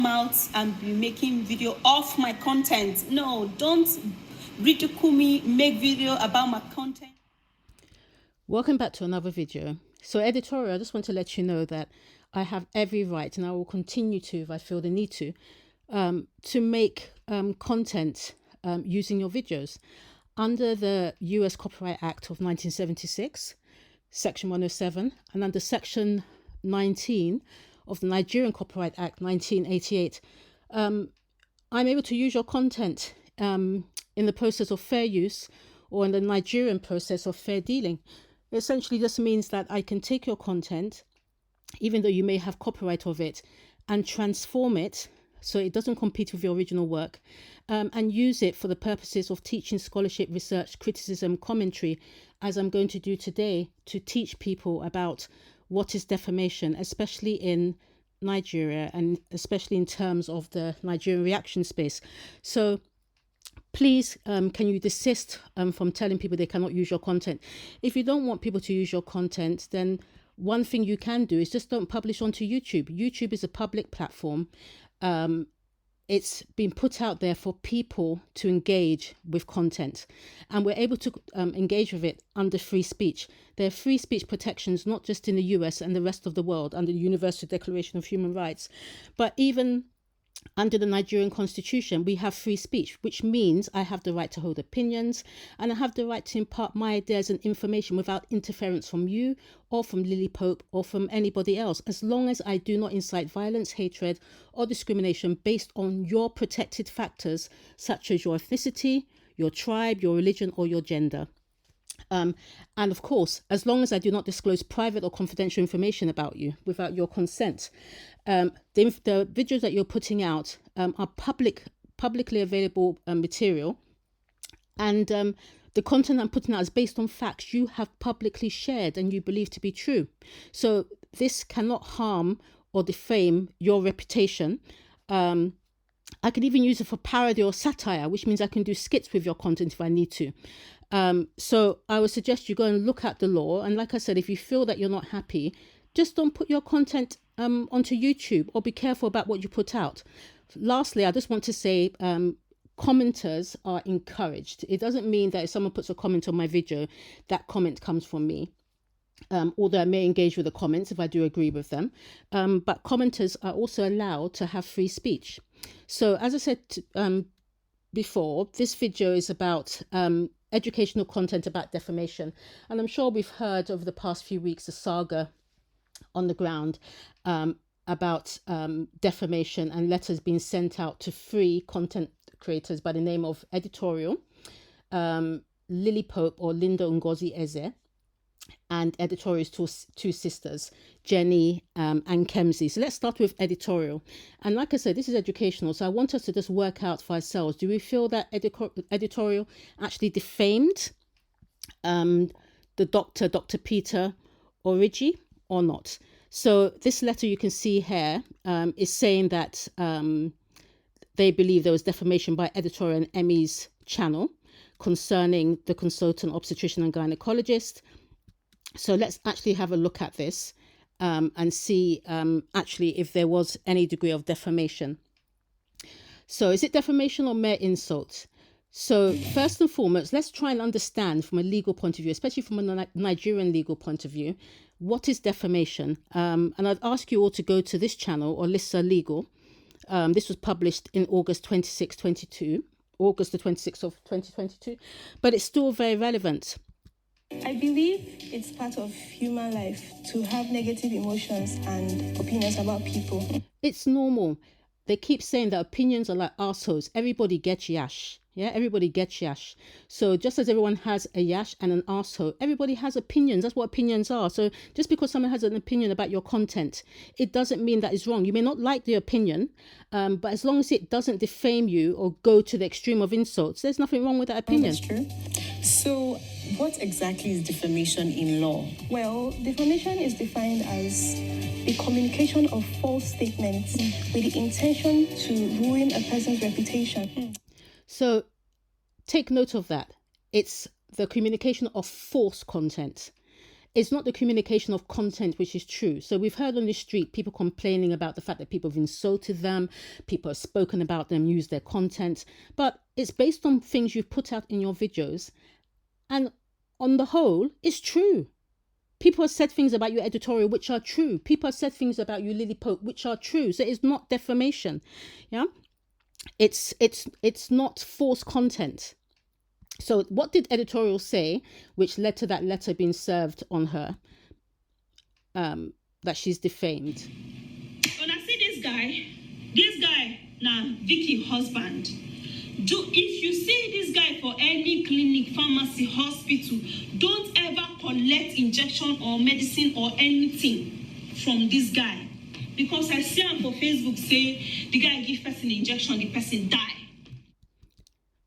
out and be making video of my content. No, don't ridicule me, make video about my content. Welcome back to another video. So Editorial, I just want to let you know that I have every right, and I will continue to if I feel the need to make content using your videos. Under the US Copyright Act of 1976, Section 107, and under Section 19 of the Nigerian Copyright Act 1988, I'm able to use your content in the process of fair use or in the Nigerian process of fair dealing. It essentially just means that I can take your content, even though you may have copyright of it, and transform it so it doesn't compete with your original work, and use it for the purposes of teaching, scholarship, research, criticism, commentary, as I'm going to do today, to teach people about what is defamation, especially in Nigeria and especially in terms of the Nigerian reaction space. So please, can you desist from telling people they cannot use your content? If you don't want people to use your content, then one thing you can do is just don't publish onto YouTube. YouTube is a public platform. It's been put out there for people to engage with content, and we're able to engage with it under free speech. There are free speech protections not just in the US and the rest of the world under the Universal Declaration of Human Rights, but even under the Nigerian constitution, we have free speech, which means I have the right to hold opinions and I have the right to impart my ideas and information without interference from you or from Lily Pope or from anybody else, as long as I do not incite violence, hatred, or discrimination based on your protected factors, such as your ethnicity, your tribe, your religion, or your gender. And of course, as long as I do not disclose private or confidential information about you without your consent. The videos that you're putting out are publicly available material, and the content I'm putting out is based on facts you have publicly shared and you believe to be true. So this cannot harm or defame your reputation. I can even use it for parody or satire, which means I can do skits with your content if I need to. So I would suggest you go and look at the law. And like I said, if you feel that you're not happy, just don't put your content onto YouTube, or be careful about what you put out. Lastly, I just want to say commenters are encouraged. It doesn't mean that if someone puts a comment on my video, that comment comes from me. Although I may engage with the comments if I do agree with them. But commenters are also allowed to have free speech. So as I said before, this video is about educational content about defamation. And I'm sure we've heard over the past few weeks the saga on the ground about defamation and letters being sent out to free content creators by the name of Editorial, Lily Pope or Linda Ngozi Eze, and Editorial's two sisters, Jenny and Kemsey. So let's start with Editorial. And like I said, this is educational, so I want us to just work out for ourselves. Do we feel that Editorial actually defamed the Dr. Peter Origi or not? So this letter you can see here is saying that they believe there was defamation by Editorial and Emmy's channel concerning the consultant obstetrician and gynecologist. So let's actually have a look at this and see actually if there was any degree of defamation. So is it defamation or mere insult? So first and foremost, let's try and understand from a legal point of view, especially from a Nigerian legal point of view, what is defamation? And I'd ask you all to go to this channel, or Lissa Legal. This was published in August the 26th of 2022, but it's still very relevant. I believe it's part of human life to have negative emotions and opinions about people. It's normal. They keep saying that opinions are like assholes. Everybody gets yash. Yeah, everybody gets yash. So just as everyone has a yash and an arsehole, everybody has opinions. That's what opinions are. So just because someone has an opinion about your content, it doesn't mean that it's wrong. You may not like the opinion, but as long as it doesn't defame you or go to the extreme of insults, there's nothing wrong with that opinion. That's true. So what exactly is defamation in law? Well, defamation is defined as the communication of false statements with the intention to ruin a person's reputation. So take note of that. It's the communication of false content. it's not the communication of content which is true. So we've heard on the street people complaining about the fact that people have insulted them, people have spoken about them, used their content, but it's based on things you've put out in your videos, and on the whole, it's true. People have said things about your editorial which are true. People have said things about you, Lily Pope, which are true. So it's not defamation. Yeah, it's not false content. So what did Editorial say, which led to that letter being served on her, that she's defamed? When I see this guy, now Vicky husband. If you see this guy for any clinic, pharmacy, hospital, don't ever collect injection or medicine or anything from this guy. Because I see him for Facebook say the guy give person injection, the person die.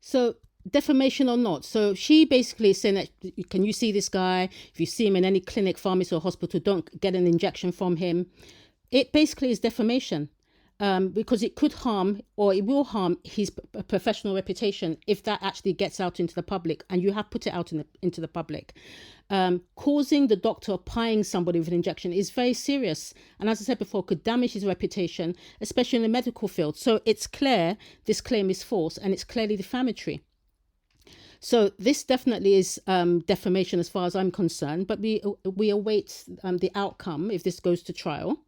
So defamation or not. So she basically is saying that, can you see this guy? If you see him in any clinic, pharmacy or hospital, don't get an injection from him. It basically is defamation. Because it could harm, or it will harm, his professional reputation if that actually gets out into the public, and you have put it out into the public. Causing the doctor applying somebody with an injection is very serious, and as I said before, could damage his reputation, especially in the medical field. So it's clear this claim is false, and it's clearly defamatory. So this definitely is defamation as far as I'm concerned, but we await the outcome if this goes to trial.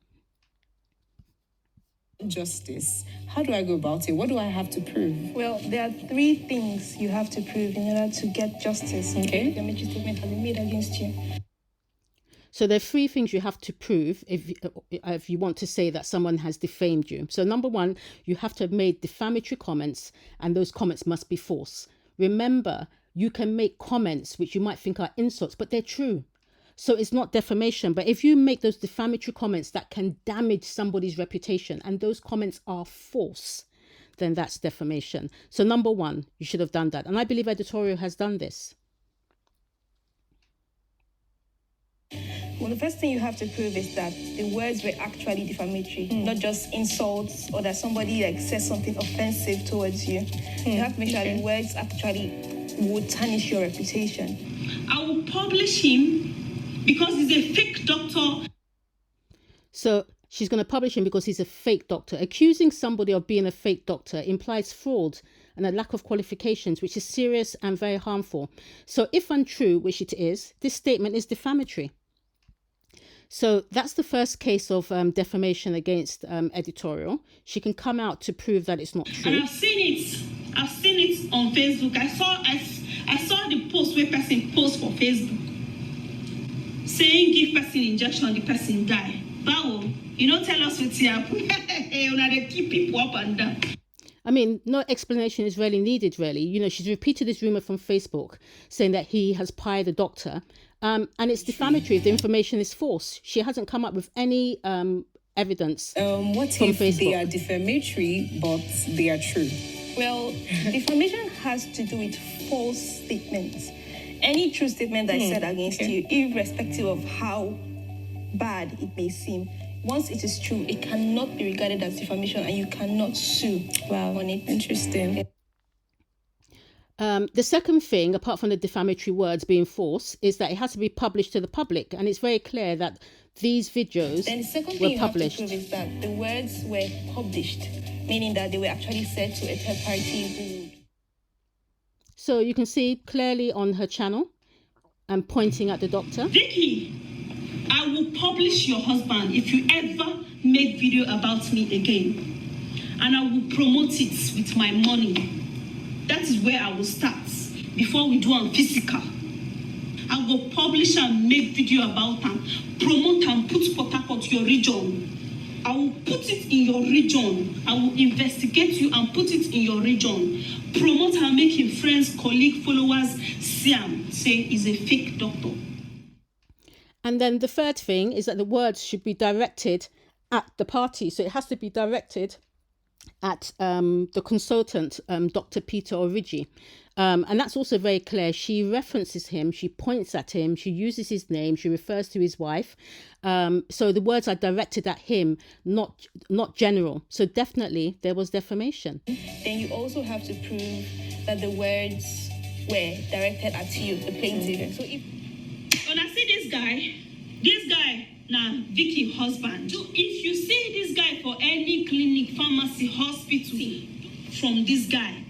Justice. How do I go about it? What do I have to prove? Well, there are 3 things you have to prove in order to get justice. Okay. The defamatory statement has been made against you. So there are 3 things you have to prove if you want to say that someone has defamed you. So number 1, you have to have made defamatory comments, and those comments must be false. Remember, you can make comments which you might think are insults, but they're true. So it's not defamation. But if you make those defamatory comments that can damage somebody's reputation, and those comments are false, then that's defamation. So number 1, you should have done that. And I believe Editorial has done this. Well, the first thing you have to prove is that the words were actually defamatory, not just insults, or that somebody says something offensive towards you. You have to make sure that the words actually would tarnish your reputation. I will publish him because he's a fake doctor. So she's going to publish him because he's a fake doctor. Accusing somebody of being a fake doctor implies fraud and a lack of qualifications, which is serious and very harmful. So if untrue, which it is, this statement is defamatory. So that's the first case of defamation against Editorial. She can come out to prove that it's not true. And I've seen it on Facebook. I saw the post where person post for Facebook saying give person injection, the person die. Bow, tell us what's happening. They keep people up and down. I mean, no explanation is really needed, really. She's repeated this rumor from Facebook saying that he has pied the doctor. And it's defamatory if the information is false. She hasn't come up with any evidence. What from if Facebook. they are defamatory, but they are true? Well, defamation has to do with false statements. Any true statement that is said against you, irrespective of how bad it may seem, once it is true, it cannot be regarded as defamation, and you cannot sue on it. Interesting. The second thing, apart from the defamatory words being false, is that it has to be published to the public. And it's very clear that these videos Then the second were thing you published. have to prove is that the words were published, meaning that they were actually said to a third party who... So you can see clearly on her channel and pointing at the doctor. Vicky, I will publish your husband if you ever make video about me again. And I will promote it with my money. That is where I will start before we do on physical. I will publish and make video about them, promote and put Port Harcourt your region. I will put it in your region. I will investigate you and put it in your region. Promote and make him friends, colleagues, followers see him, say he's a fake doctor. And then the third thing is that the words should be directed at the party. So it has to be directed at the consultant, Dr. Peter Origi. And that's also very clear. She references him, she points at him, she uses his name, she refers to his wife. So the words are directed at him, not general. So definitely there was defamation. Then you also have to prove that the words were directed at you, the plaintiff. So if... When I see this this guy, now Vicky husband. If you see this guy for any clinic, pharmacy, hospital, from this guy,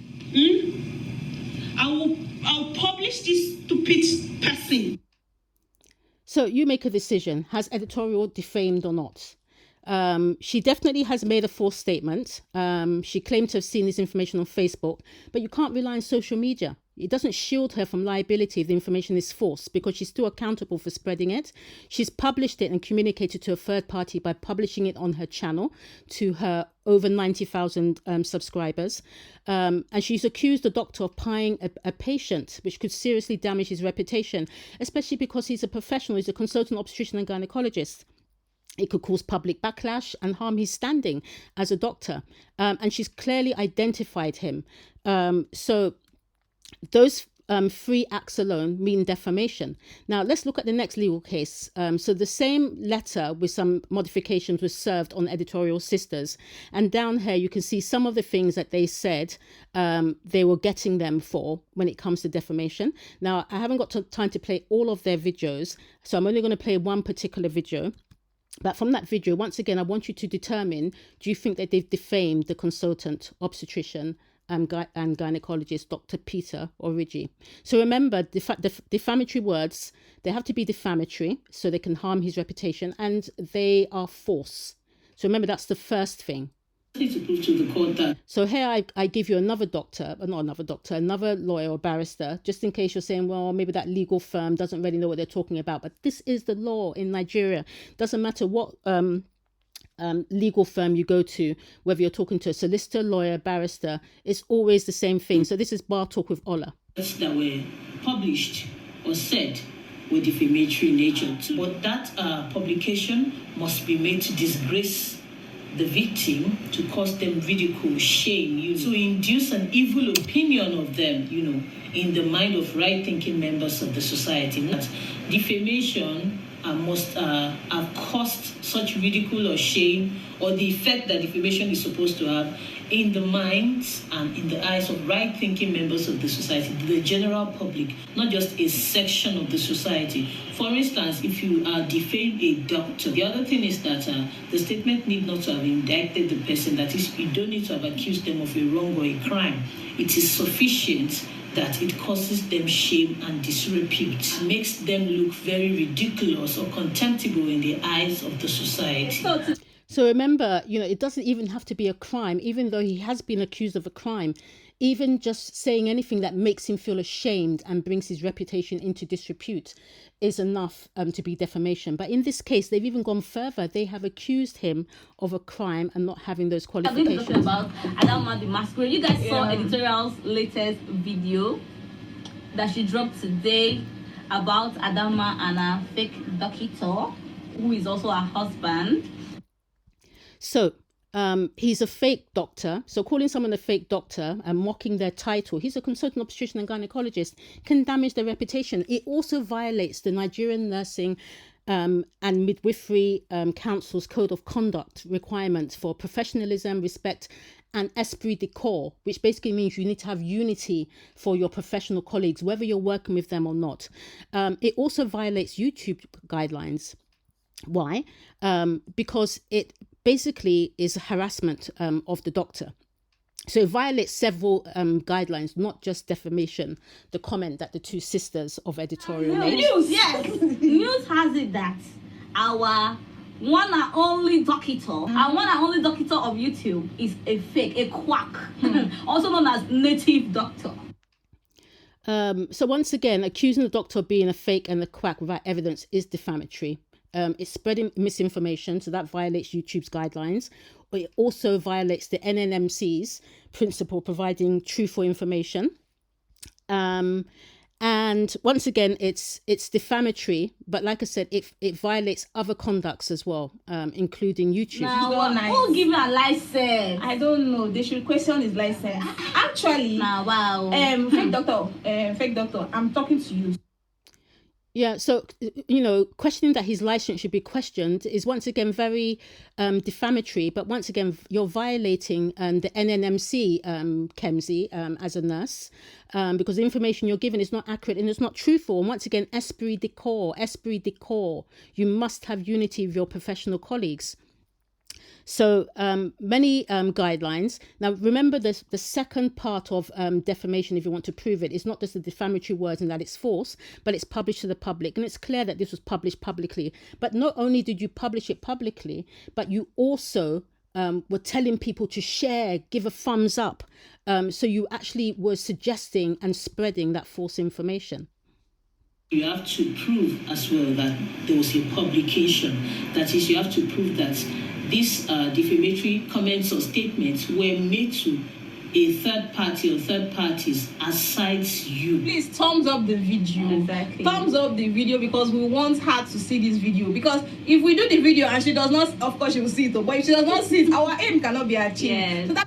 I'll publish this stupid person. So you make a decision. Has Editorial defamed or not? She definitely has made a false statement. She claimed to have seen this information on Facebook, but you can't rely on social media. It doesn't shield her from liability if the information is false, because she's still accountable for spreading it. She's published it and communicated to a third party by publishing it on her channel to her over 90,000 subscribers. And she's accused the doctor of pieing a patient, which could seriously damage his reputation, especially because he's a professional. He's a consultant obstetrician and gynecologist. It could cause public backlash and harm his standing as a doctor. And she's clearly identified him. So those 3 acts alone mean defamation. Now, let's look at the next legal case. So the same letter with some modifications was served on Editorial sisters. And down here, you can see some of the things that they said they were getting them for when it comes to defamation. Now, I haven't got time to play all of their videos, so I'm only going to play one particular video. But from that video, once again, I want you to determine, do you think that they've defamed the consultant obstetrician and gynecologist, Dr. Peter Origi? So remember, defamatory words, they have to be defamatory so they can harm his reputation, and they are false. So remember, that's the first thing. To prove to the court that. So here I give you another lawyer or barrister, just in case you're saying, well, maybe that legal firm doesn't really know what they're talking about. But this is the law in Nigeria. Doesn't matter what legal firm you go to, whether you're talking to a solicitor, lawyer, barrister, it's always the same thing. So this is Bar Talk with Ola. That were published or said were defamatory in nature. But that publication must be made to disgrace the victim, to cause them ridicule, shame, to induce an evil opinion of them, in the mind of right-thinking members of the society. That defamation must have caused such ridicule or shame, or the effect that defamation is supposed to have in the minds and in the eyes of right-thinking members of the society, the general public, not just a section of the society. For instance, if you defame a doctor, the other thing is that the statement need not to have indicted the person. That is, you don't need to have accused them of a wrong or a crime. It is sufficient that it causes them shame and disrepute, makes them look very ridiculous or contemptible in the eyes of the society. So remember, it doesn't even have to be a crime, even though he has been accused of a crime. Even just saying anything that makes him feel ashamed and brings his reputation into disrepute is enough to be defamation. But in this case, they've even gone further. They have accused him of a crime and not having those qualifications. I've been talking about Adama the Masquerade. You guys saw Editorial's latest video that she dropped today about Adama and a fake doctor, who is also her husband. So he's a fake doctor. So calling someone a fake doctor and mocking their title, he's a consultant obstetrician and gynecologist, can damage their reputation. It also violates the Nigerian Nursing and Midwifery Council's Code of Conduct requirements for professionalism, respect, and esprit de corps, which basically means you need to have unity for your professional colleagues, whether you're working with them or not. It also violates YouTube guidelines. Why? Because it basically is harassment of the doctor. So it violates several guidelines, not just defamation, the comment that the 2 sisters of Editorial made. News, yes. News has it that our one and only doctor, our one and only doctor of YouTube is a fake, a quack, also known as native doctor. So once again, accusing the doctor of being a fake and a quack without evidence is defamatory. It's spreading misinformation, so that violates YouTube's guidelines. It also violates the NNMC's principle, providing truthful information. And once again, it's defamatory, but like I said, it violates other conducts as well, including YouTube. Now, who give you a license? I don't know. They should question his license. Actually, wow. fake doctor, I'm talking to you. Yeah, so, questioning that his license should be questioned is once again very defamatory, but once again, you're violating the NNMC, Kemsey, as a nurse, because the information you're given is not accurate and it's not truthful. And once again, esprit de corps. You must have unity with your professional colleagues. So many guidelines. Now, remember the second part of defamation, if you want to prove it, is not just the defamatory words and that it's false, but it's published to the public. And it's clear that this was published publicly. But not only did you publish it publicly, but you also were telling people to share, give a thumbs up. So you actually were suggesting and spreading that false information. You have to prove as well that there was a publication. That is, you have to prove that these defamatory comments or statements were made to a third party or third parties aside you. Please thumbs up the video. Exactly. Thumbs up the video, because we want her to see this video. Because if we do the video and she does not, of course she will see it, but if she does not see it, our aim cannot be achieved. Yes.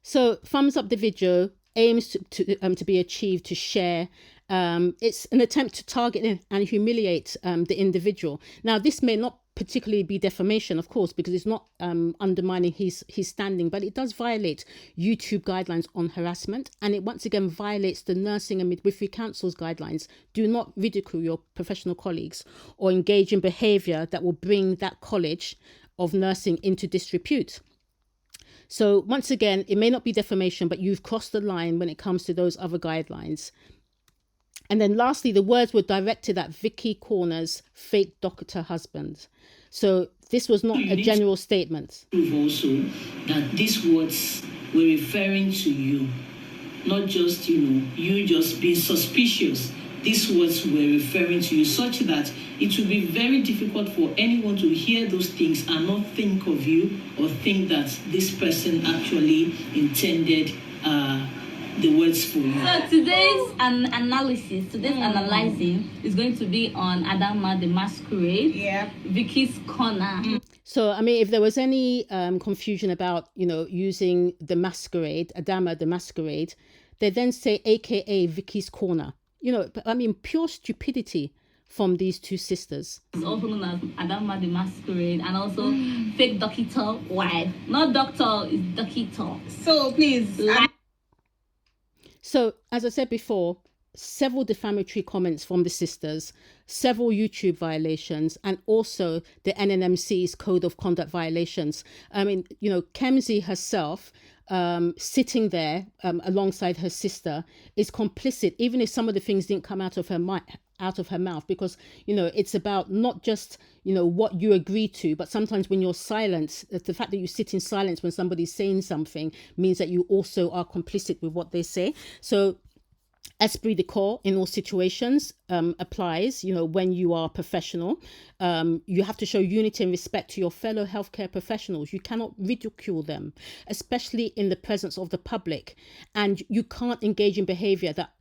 So thumbs up the video, aims to be achieved, to share. It's an attempt to target and humiliate the individual. Now, this may not particularly be defamation, of course, because it's not undermining his standing, but it does violate YouTube guidelines on harassment, and it once again violates the Nursing and Midwifery Council's guidelines. Do not ridicule your professional colleagues or engage in behaviour that will bring that college of nursing into disrepute. So once again, it may not be defamation, but you've crossed the line when it comes to those other guidelines. And then lastly, the words were directed at Vicky Corner's fake doctor husband. So this was not a general statement. Prove also that these words were referring to you, not just, you just being suspicious. These words were referring to you, such that it will be very difficult for anyone to hear those things and not think of you or think that this person actually intended the words for you. So today's analyzing is going to be on Adama the Masquerade, Vicky's Corner. So, I mean, if there was any confusion about, using the masquerade, Adama the Masquerade, they then say AKA Vicky's Corner. Pure stupidity from these two sisters. It's also known as Adama the Masquerade, and also fake doctor wife. Not doctor, it's doctor. So please. So, as I said before, several defamatory comments from the sisters, several YouTube violations, and also the NNMC's Code of Conduct violations. I mean, Kemsey herself, sitting there alongside her sister, is complicit, even if some of the things didn't come out of her mouth, because it's about not just what you agree to, but sometimes when you're silent, the fact that you sit in silence when somebody's saying something means that you also are complicit with what they say. So esprit de corps in all situations applies. When you are professional, you have to show unity and respect to your fellow healthcare professionals. You cannot ridicule them, especially in the presence of the public, and you can't engage in behavior that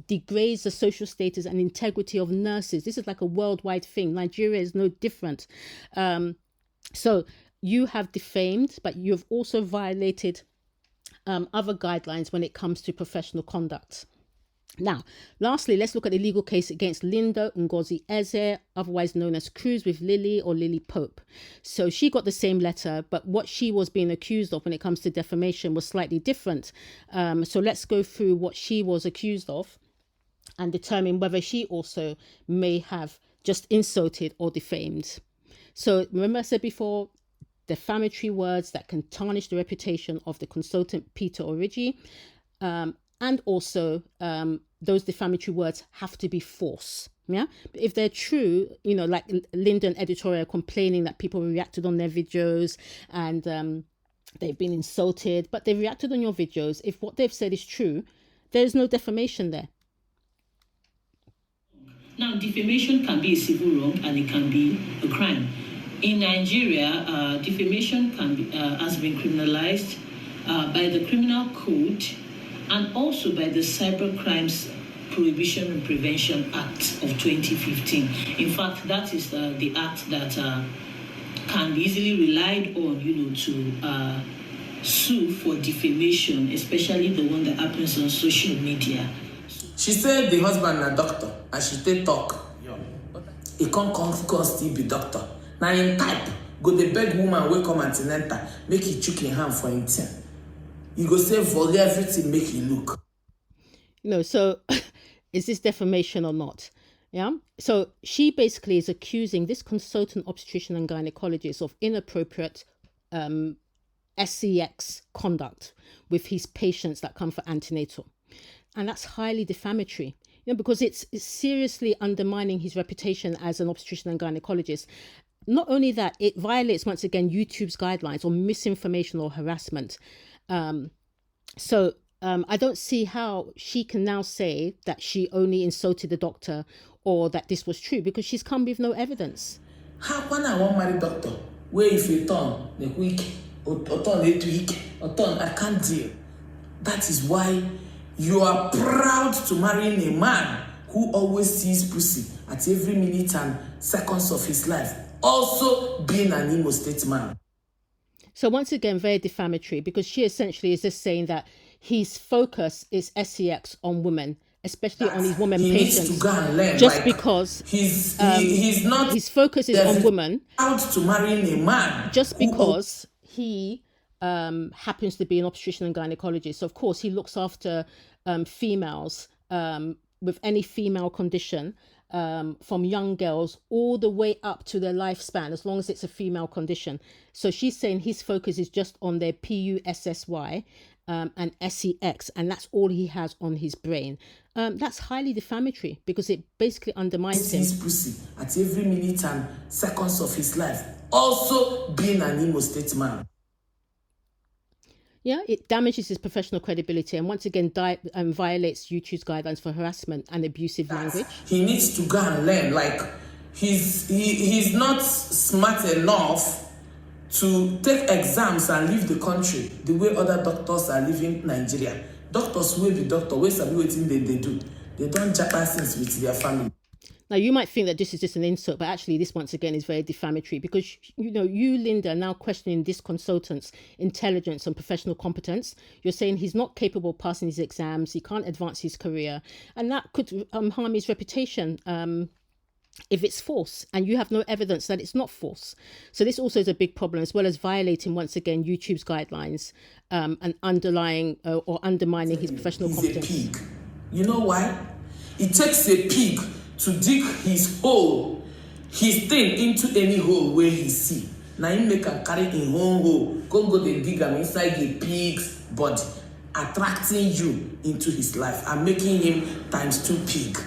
degrades the social status and integrity of nurses. This is like a worldwide thing. Nigeria is no different. So you have defamed, but you have also violated other guidelines when it comes to professional conduct. Now, lastly, let's look at the legal case against Linda Ngozi Eze, otherwise known as Cruz with Lily or Lily Pope. So she got the same letter, but what she was being accused of when it comes to defamation was slightly different. So let's go through what she was accused of and determine whether she also may have just insulted or defamed. So remember I said before, defamatory words that can tarnish the reputation of the consultant Peter Origi, and also those defamatory words have to be false. Yeah, but if they're true, like Linda and Editorial complaining that people reacted on their videos and they've been insulted, but they've reacted on your videos. If what they've said is true, there's no defamation there. Now, defamation can be a civil wrong and it can be a crime. In Nigeria, defamation has been criminalized by the Criminal Code and also by the Cybercrimes Prohibition and Prevention Act of 2015. In fact, that is the act that can be easily relied on, to sue for defamation, especially the one that happens on social media. She said the husband a doctor, and she take talk. He can't still be doctor. Now in type, go the beg woman wey come antenatal, make he chook in hand for him thing. You go say for everything, make he look. So is this defamation or not? Yeah. So she basically is accusing this consultant obstetrician and gynecologist of inappropriate SCX conduct with his patients that come for antenatal. And that's highly defamatory, because it's seriously undermining his reputation as an obstetrician and gynecologist. Not only that, it violates, once again, YouTube's guidelines on misinformation or harassment. So I don't see how she can now say that she only insulted the doctor or that this was true, because she's come with no evidence. How can I want marry doctor? Where if you turn the week, or turn the week, or turn, I can't deal. That is why you are proud to marry a man who always sees pussy at every minute and seconds of his life, also being an Imo State man. So once again, very defamatory, because she essentially is just saying that his focus is SCX on women, especially on these women patients. Needs to go and learn, just because he's not, his focus is on women. Proud to marry a man. Just because he happens to be an obstetrician and gynecologist. So of course he looks after females with any female condition, from young girls all the way up to their lifespan, as long as it's a female condition. So she's saying his focus is just on their PUSSY and SEX, and that's all he has on his brain. That's highly defamatory, because it basically undermines him. His pussy at every minute and seconds of his life, also being an Imo State man. Yeah, it damages his professional credibility, and once again violates YouTube's guidelines for harassment and abusive language. He needs to go and learn. He's not smart enough to take exams and leave the country the way other doctors are leaving Nigeria. Doctors will be doctor, where sabi wetin they do. They don't japa things with their family. Now, you might think that this is just an insult, but actually this, once again, is very defamatory, because, you, Linda, are now questioning this consultant's intelligence and professional competence. You're saying he's not capable of passing his exams, he can't advance his career, and that could harm his reputation if it's false, and you have no evidence that it's not false. So this also is a big problem, as well as violating, once again, YouTube's guidelines and underlying or undermining his professional competence. He's a pig. You know why? It takes a pig to dig his thing into any hole where he see. Now he make a carry in one hole, go they dig him inside the pig's body, attracting you into his life and making him ×2 pig.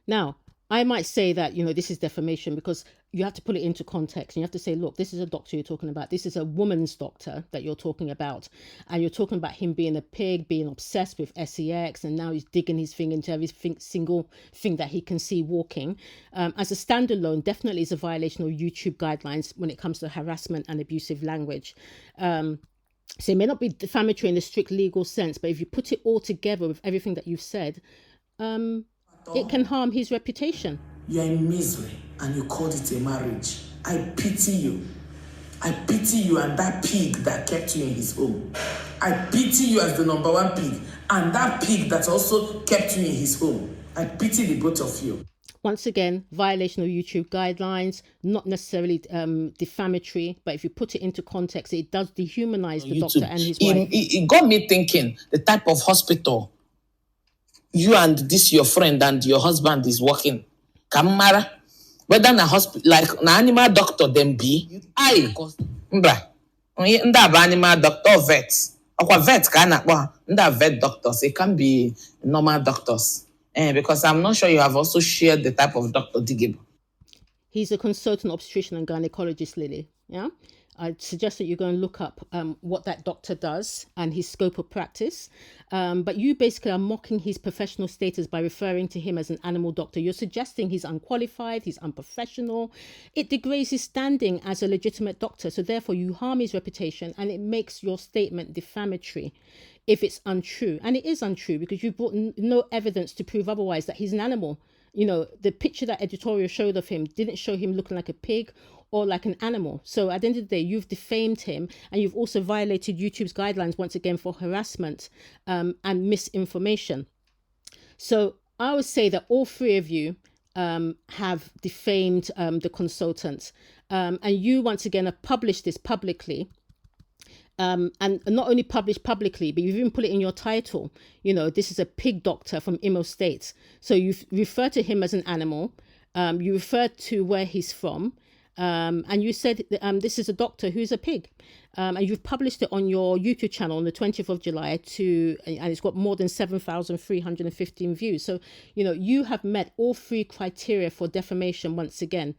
Now, I might say that, this is defamation, because you have to put it into context. And you have to say, look, this is a doctor you're talking about. This is a woman's doctor that you're talking about. And you're talking about him being a pig, being obsessed with SEX, and now he's digging his finger into every single thing that he can see walking. As a standalone, definitely is a violation of YouTube guidelines when it comes to harassment and abusive language. So it may not be defamatory in the strict legal sense, but if you put it all together with everything that you've said, it can harm his reputation. You're in misery and you called it a marriage. I pity you. I pity you and that pig that kept you in his home. I pity you as the #1 pig and that pig that also kept you in his home. I pity the both of you. Once again, violation of YouTube guidelines, not necessarily defamatory, but if you put it into context, it does dehumanize the doctor and his wife. It got me thinking the type of hospital you and this your friend and your husband is working. Kamara, whether na hospital like na animal doctor them be, nda animal doctor or vet. Okwa vet nda vet doctors. It can be normal doctors. Because I'm not sure you have also shared the type of Dr. Digib. He's a consultant obstetrician and gynecologist, Lily. Yeah. I'd suggest that you go and look up what that doctor does and his scope of practice. But you basically are mocking his professional status by referring to him as an animal doctor. You're suggesting he's unqualified, he's unprofessional. It degrades his standing as a legitimate doctor. So therefore you harm his reputation, and it makes your statement defamatory if it's untrue. And it is untrue, because you've brought no evidence to prove otherwise, that he's an animal. The picture that Editorial showed of him didn't show him looking like a pig or like an animal. So at the end of the day, you've defamed him, and you've also violated YouTube's guidelines, once again, for harassment and misinformation. So I would say that all three of you have defamed the consultant. And you, once again, have published this publicly. And not only published publicly, but you've even put it in your title. You know, this is a pig doctor from Imo State. So you refer to him as an animal. You refer to where he's from. And you said this is a doctor who's a pig. And you've published it on your YouTube channel on the 20th of July and it's got more than 7,315 views. So, you know, you have met all three criteria for defamation once again.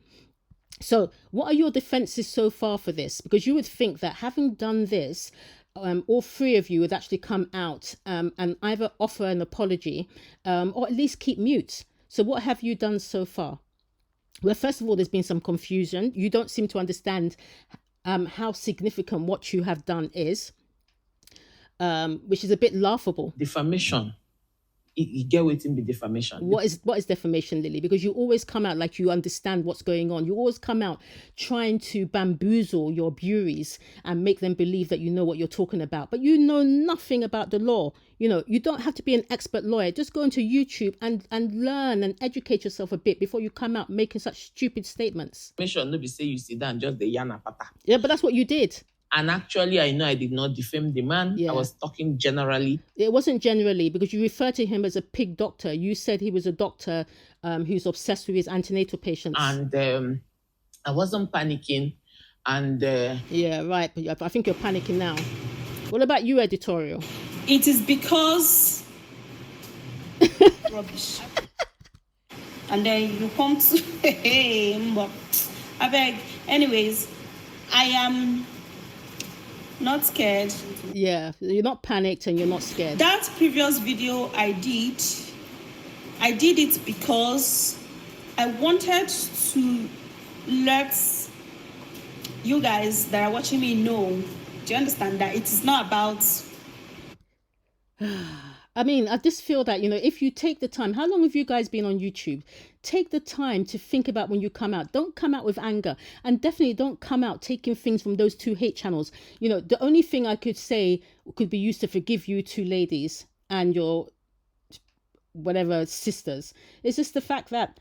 So what are your defenses so far for this? Because you would think that having done this, all three of you would actually come out and either offer an apology or at least keep mute. So what have you done so far? Well, first of all, there's been some confusion. You don't seem to understand how significant what you have done is, which is a bit laughable. Defamation. You get waiting be defamation. What is defamation, Lily? Because you always come out like you understand what's going on. You always come out trying to bamboozle your bureaus and make them believe that you know what you're talking about. But you know nothing about the law. You know, you don't have to be an expert lawyer. Just go into YouTube and learn and educate yourself a bit before you come out making such stupid statements. Defamation, no be say you sit down just the yana pata. Yeah, but that's what you did. And actually, I know I did not defame the man. Yeah. I was talking generally. It wasn't generally, because you referred to him as a pig doctor. You said he was a doctor who's obsessed with his antenatal patients. And I wasn't panicking. And yeah, right. But I think you're panicking now. What about you, Editorial? It is because rubbish. And then you come to I beg. Anyways, I am not scared. Yeah, you're not panicked and you're not scared. That previous video I did it because I wanted to let you guys that are watching me know. Do you understand that it is not about... I mean, I just feel that, you know, if you take the time, how long have you guys been on YouTube? Take the time to think about when you come out. Don't come out with anger, and definitely don't come out taking things from those two hate channels. You know, the only thing I could say could be used to forgive you two ladies and your whatever sisters is just the fact that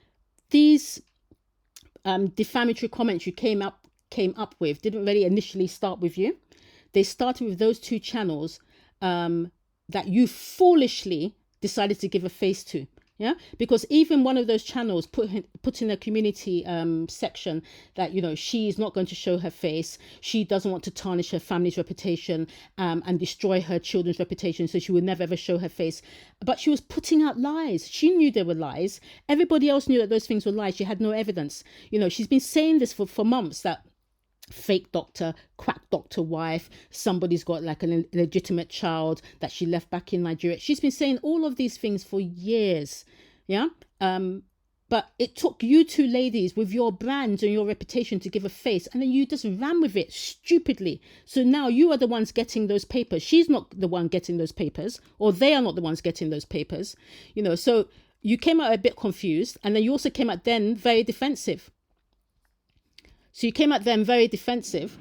these defamatory comments you came up with didn't really initially start with you. They started with those two channels that you foolishly decided to give a face to. Yeah, because even one of those channels put in a community section that, you know, she's not going to show her face. She doesn't want to tarnish her family's reputation and destroy her children's reputation, so she would never ever show her face. But she was putting out lies. She knew they were lies. Everybody else knew that those things were lies. She had no evidence. You know, she's been saying this for months, that fake doctor, quack doctor wife, somebody's got like an illegitimate child that she left back in Nigeria. She's been saying all of these things for years. Yeah. But it took you two ladies with your brand and your reputation to give a face, and then you just ran with it stupidly. So now you are the ones getting those papers. She's not the one getting those papers, or they are not the ones getting those papers. You know, so you came out a bit confused, and then you also came out then very defensive. So you came at them very defensive.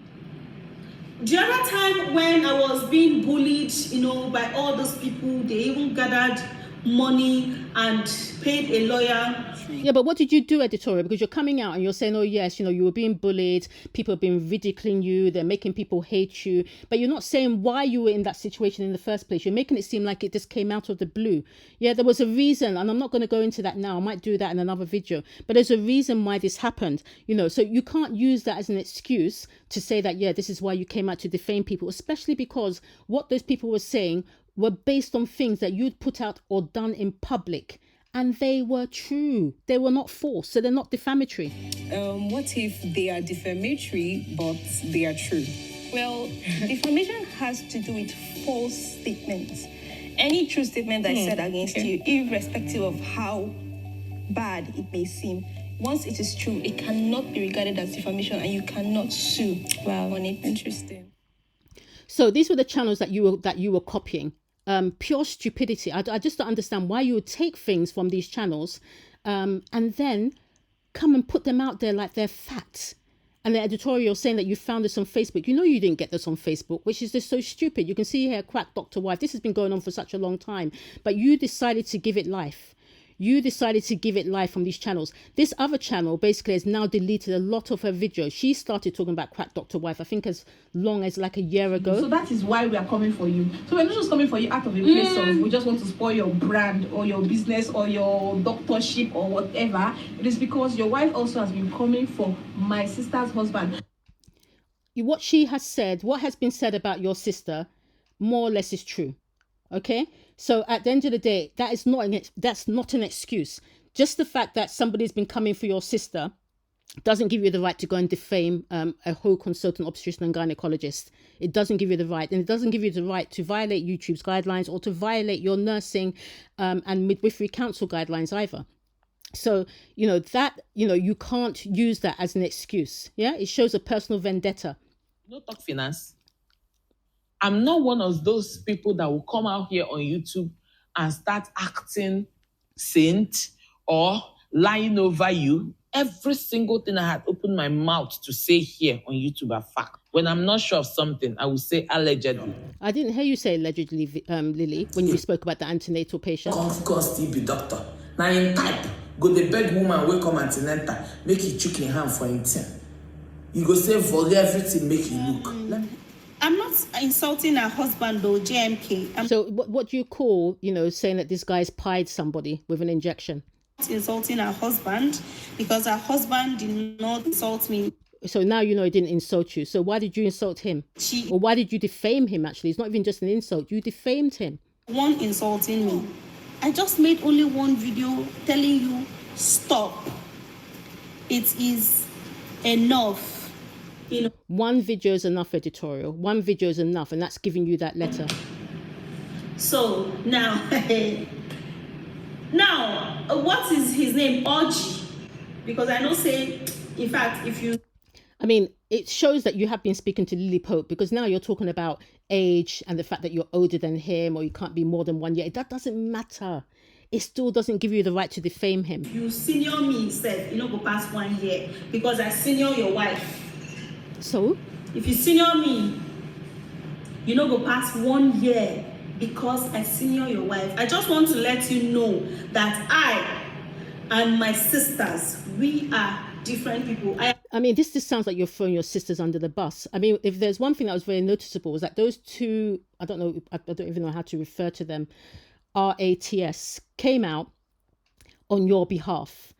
The other time when I was being bullied, you know, by all those people, they even gathered money and paid a lawyer. Yeah, but what did you do, Editorial? Because you're coming out and you're saying, oh yes, you know, you were being bullied, people have been ridiculing you, they're making people hate you, but you're not saying why you were in that situation in the first place. You're making it seem like it just came out of the blue. Yeah, there was a reason, and I'm not going to go into that now. I might do that in another video, but there's a reason why this happened, you know, so you can't use that as an excuse to say that, yeah, this is why you came out to defame people, especially because what those people were saying were based on things that you'd put out or done in public. And they were true. They were not false, so they're not defamatory. What if they are defamatory, but they are true? Well, defamation has to do with false statements. Any true statement that's said against you, irrespective of how bad it may seem, once it is true, it cannot be regarded as defamation, and you cannot sue on it. Interesting. So these were the channels that you were copying. Pure stupidity. I just don't understand why you would take things from these channels and then come and put them out there like they're facts And the editorial saying that you found this on Facebook. You know you didn't get this on Facebook, which is just so stupid. You can see here, Crack Dr. Wife. This has been going on for such a long time. But you decided to give it life. You decided to give it life from these channels. This other channel basically has now deleted a lot of her videos. She started talking about Crack Dr. Wife, I think as long as like a year ago. So that is why we are coming for you. So we're not just coming for you out of a place of we just want to spoil your brand or your business or your doctorship or whatever. It is because your wife also has been coming for my sister's husband. What she has said, what has been said about your sister, more or less is true. Okay, so at the end of the day, that's not an excuse. Just the fact that somebody's been coming for your sister doesn't give you the right to go and defame a whole consultant obstetrician and gynecologist. It doesn't give you the right, and it doesn't give you the right to violate YouTube's guidelines or to violate your nursing and midwifery council guidelines either. So, you can't use that as an excuse. Yeah, it shows a personal vendetta. No talk finance. I'm not one of those people that will come out here on YouTube and start acting saint or lying over you. Every single thing I had opened my mouth to say here on YouTube are fact. When I'm not sure of something, I will say allegedly. I didn't hear you say allegedly, Lily, when you spoke about the antenatal patient. Come still be doctor. Now in type, go the beg woman will come antenatal, make you chook in hand for him. You go say for everything, make you look. I'm not insulting her husband though, JMK. So what do you call, saying that this guy's pied somebody with an injection? Insulting her husband because her husband did not insult me. So now he didn't insult you. So why did you insult him? Or why did you defame him actually? It's not even just an insult. You defamed him. One insulting me. I just made only one video telling you stop. It is enough. One video is enough, editorial. One video is enough, and that's giving you that letter. So now, what is his name? Oji, because I know say, in fact, if you. I mean, it shows that you have been speaking to Lily Pope because now you're talking about age and the fact that you're older than him or you can't be more than 1 year. That doesn't matter. It still doesn't give you the right to defame him. You senior me instead, go past 1 year because I senior your wife. So? If you senior me, go past 1 year because I senior your wife. I just want to let you know that I and my sisters, we are different people. I mean, this just sounds like you're throwing your sisters under the bus. I mean, if there's one thing that was very noticeable was that those two, I don't even know how to refer to them, RATS, came out on your behalf.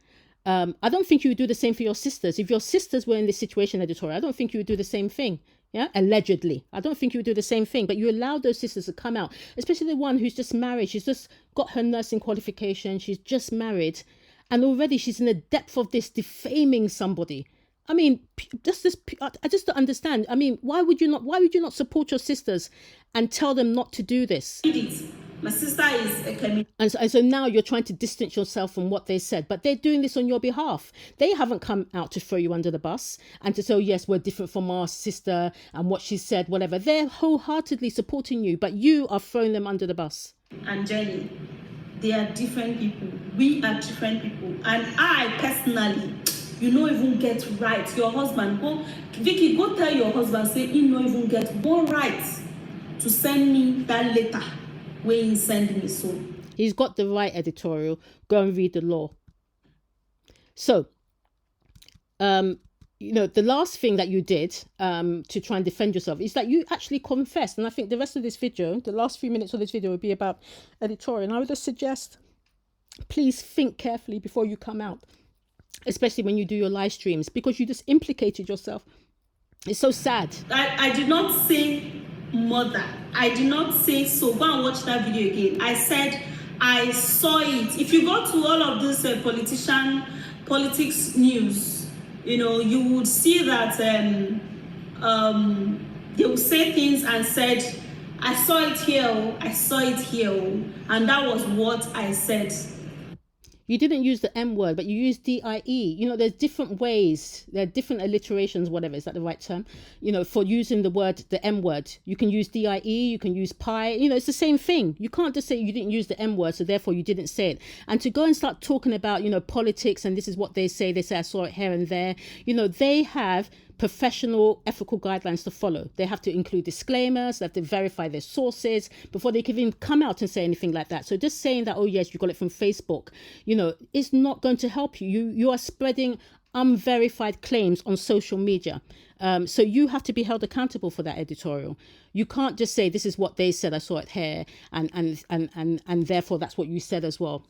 I don't think you would do the same for your sisters. If your sisters were in this situation, editorial, I don't think you would do the same thing. Yeah, allegedly. I don't think you would do the same thing, but you allowed those sisters to come out, especially the one who's just married. She's just got her nursing qualification. She's just married. And already she's in the depth of this defaming somebody. I mean, I just don't understand. I mean, why would you not support your sisters and tell them not to do this? My sister is a chemist. And so now you're trying to distance yourself from what they said, but they're doing this on your behalf. They haven't come out to throw you under the bus and to say, oh, yes, we're different from our sister and what she said, whatever. They're wholeheartedly supporting you, but you are throwing them under the bus. And Jenny, they are different people. We are different people. And I personally, even get right. Your husband, Vicky, go tell your husband, say, he no even get one right to send me that letter. Where he send me so. He's got the right, editorial. Go and read the law. So, the last thing that you did to try and defend yourself is that you actually confessed. And I think the rest of this video, the last few minutes of this video would be about editorial. And I would just suggest, please think carefully before you come out, especially when you do your live streams, because you just implicated yourself. It's so sad. I did not say mother. I did not say so. Go and watch that video again. I said I saw it. If you go to all of this politics news, you would see that they will say things and said, I saw it here, I saw it here, and that was what I said. You didn't use the M word, but you used DIE. There's different ways. There are different alliterations, whatever. Is that the right term? For using the M word. You can use DIE, you can use pi. It's the same thing. You can't just say you didn't use the M word, so therefore you didn't say it. And to go and start talking about, politics and this is what they say I saw it here and there. They have professional ethical guidelines to follow. They have to include disclaimers, they have to verify their sources before they can even come out and say anything like that. So just saying that, oh yes, you got it from Facebook, you know, is not going to help you. You are spreading unverified claims on social media. So you have to be held accountable for that editorial. You can't just say, this is what they said, I saw it here, and therefore that's what you said as well.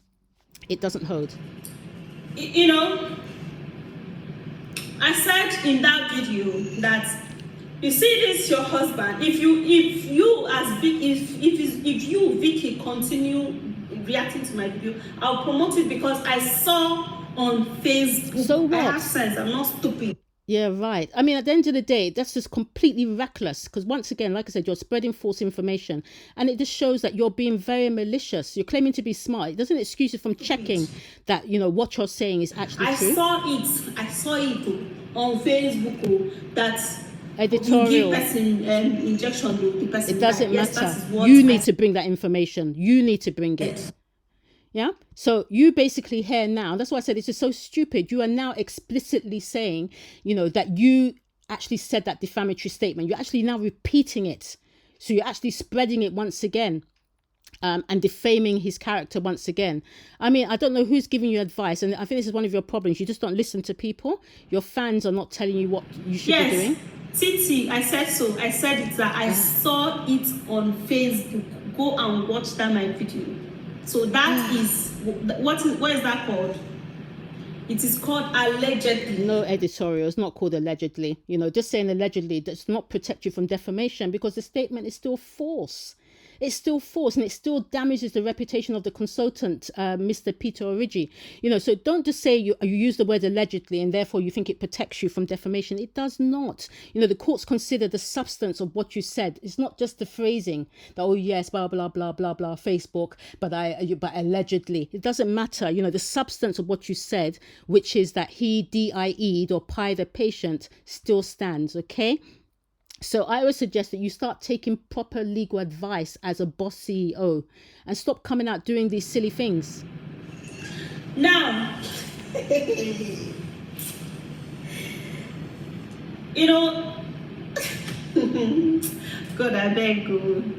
It doesn't hold. You know, I said in that video that, you see this your husband, if you as if you Vicky continue reacting to my video, I'll promote it because I saw on Facebook. So what? I have sense, I'm not stupid. Yeah, right. I mean, at the end of the day, that's just completely reckless because once again, like I said, you're spreading false information and it just shows that you're being very malicious. You're claiming to be smart. It doesn't excuse you from checking that, you know, what you're saying is actually true. I saw it on Facebook that Editorial. you give person injection to the person. It doesn't yes, matter. You need to bring that information. You need to bring it. Yeah. So you basically here now, that's why I said it's just so stupid. You are now explicitly saying, you know, that you actually said that defamatory statement. You're actually now repeating it. So you're actually spreading it once again. And defaming his character once again. I mean, I don't know who's giving you advice, and I think this is one of your problems. You just don't listen to people. Your fans are not telling you what you should be doing. Titi, I said so. I said it that I saw it on Facebook. Go and watch that my video. So that is what is that called? It is called allegedly. No, editorial. It's not called allegedly. You know, just saying allegedly does not protect you from defamation because the statement is still false. It's still false and it still damages the reputation of the consultant, Mr. Peter Origi. You know, so don't just say you use the word allegedly and therefore you think it protects you from defamation. It does not. You know, the courts consider the substance of what you said. It's not just the phrasing that, oh yes, blah, blah, blah, blah, blah, Facebook, but allegedly. It doesn't matter. You know, the substance of what you said, which is that he DIE'd or PI'd the patient, still stands, okay? So I would suggest that you start taking proper legal advice as a boss CEO and stop coming out doing these silly things. Now, you know, God, I beg you.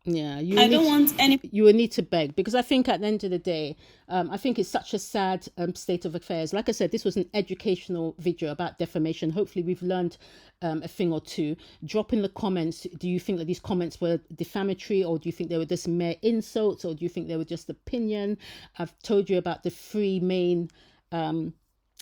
Yeah, I don't want any. You will need to beg because I think at the end of the day, I think it's such a sad state of affairs. Like I said, this was an educational video about defamation. Hopefully we've learned a thing or two. Drop in the comments. Do you think that these comments were defamatory, or do you think they were just mere insults, or do you think they were just opinion? I've told you about the three main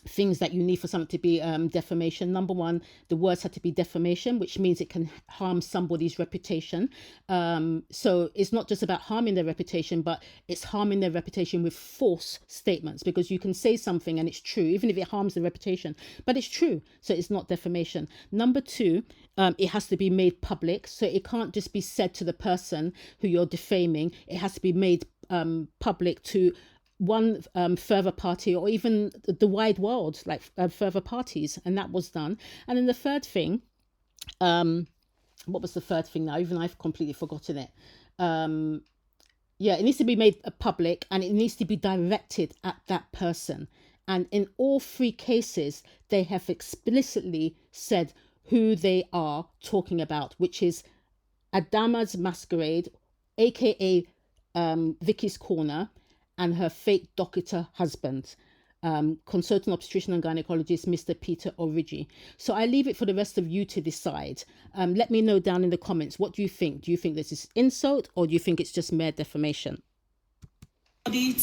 things that you need for something to be defamation. Number one, the words had to be defamation, which means it can harm somebody's reputation. So it's not just about harming their reputation, but it's harming their reputation with false statements, because you can say something and it's true, even if it harms the reputation, but it's true. So it's not defamation. Number two, it has to be made public. So it can't just be said to the person who you're defaming. It has to be made public to one further party, or even the wide world, like further parties, and that was done. And then the third thing, what was the third thing now? Even I've completely forgotten it. Yeah, it needs to be made public and it needs to be directed at that person. And in all three cases, they have explicitly said who they are talking about, which is Adama's Masquerade, aka Vicky's Corner, and her fake doctor husband, consultant obstetrician and gynecologist, Mr. Peter Origi. So I leave it for the rest of you to decide. Let me know down in the comments, what do you think? Do you think this is insult, or do you think it's just mere defamation?